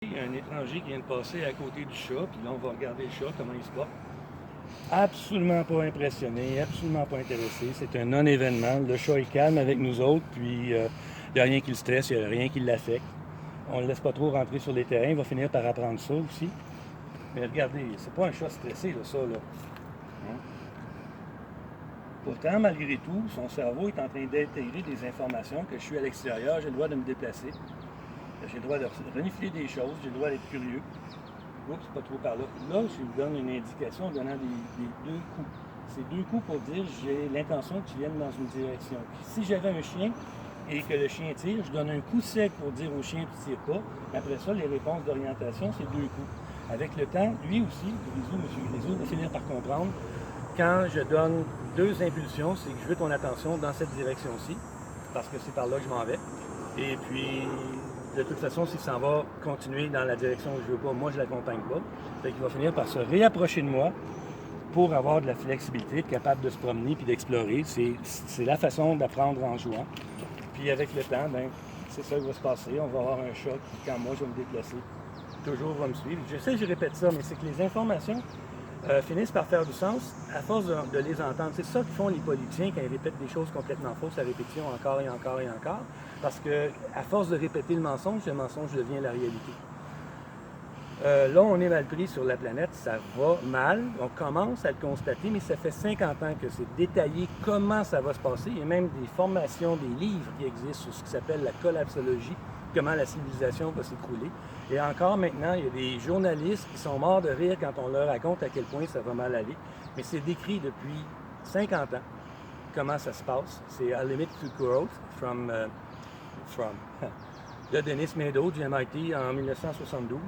Il y a un étranger qui vient de passer à côté du chat, puis là on va regarder le chat, comment il se porte. Absolument pas impressionné, absolument pas intéressé. C'est un non-événement. Le chat est calme avec nous autres, puis il n'y a rien qui le stresse, il n'y a rien qui l'affecte. On ne le laisse pas trop rentrer sur les terrains, il va finir par apprendre ça aussi. Mais regardez, c'est pas un chat stressé, là, ça, là. Hein? Pourtant, malgré tout, son cerveau est en train d'intégrer des informations que je suis à l'extérieur, j'ai le droit de me déplacer. J'ai le droit de renifler des choses, j'ai le droit d'être curieux. Oups, pas trop par là. Là, je lui donne une indication en donnant des deux coups. C'est deux coups pour dire j'ai l'intention que tu viennes dans une direction. Puis si j'avais un chien et que le chien tire, je donne un coup sec pour dire au chien tu tires pas. Après ça, les réponses d'orientation, c'est deux coups. Avec le temps, lui aussi, monsieur Grisou, va finir par comprendre. Quand je donne deux impulsions, c'est que je veux ton attention dans cette direction-ci, parce que c'est par là que je m'en vais. Et puis, de toute façon, s'il s'en va continuer dans la direction que je veux pas, moi, je ne l'accompagne pas. Fait qu'il va finir par se réapprocher de moi pour avoir de la flexibilité, être capable de se promener puis d'explorer. C'est la façon d'apprendre en jouant. Puis avec le temps, ben, c'est ça qui va se passer. On va avoir un chat qui, quand moi, je vais me déplacer, toujours va me suivre. Je sais que je répète ça, mais c'est que les informations finissent par faire du sens à force de les entendre. C'est ça que font les politiciens quand ils répètent des choses complètement fausses à répétition encore et encore et encore. Parce que à force de répéter le mensonge devient la réalité. Là, on est mal pris sur la planète, ça va mal. On commence à le constater, mais ça fait 50 ans que c'est détaillé comment ça va se passer. Il y a même des formations, des livres qui existent sur ce qui s'appelle la collapsologie, comment la civilisation va s'écrouler. Et encore maintenant, il y a des journalistes qui sont morts de rire quand on leur raconte à quel point ça va mal aller. Mais c'est décrit depuis 50 ans comment ça se passe. C'est A Limit to Growth de Dennis Meadows du MIT en 1972.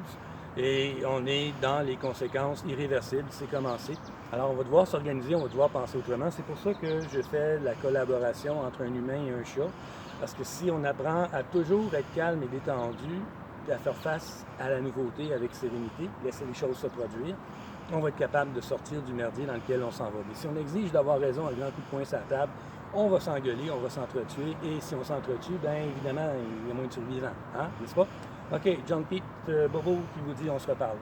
Et on est dans les conséquences irréversibles, c'est commencé. Alors on va devoir s'organiser, on va devoir penser autrement. C'est pour ça que je fais la collaboration entre un humain et un chat. Parce que si on apprend à toujours être calme et détendu, à faire face à la nouveauté avec sérénité, laisser les choses se produire, on va être capable de sortir du merdier dans lequel on s'en va. Mais si on exige d'avoir raison à grand coup de poing sur la table, on va s'engueuler, on va s'entretuer, et si on s'entretue, bien évidemment, il y a moins de survivants, hein, n'est-ce pas? OK, John Pete Bobo qui vous dit on se reparle.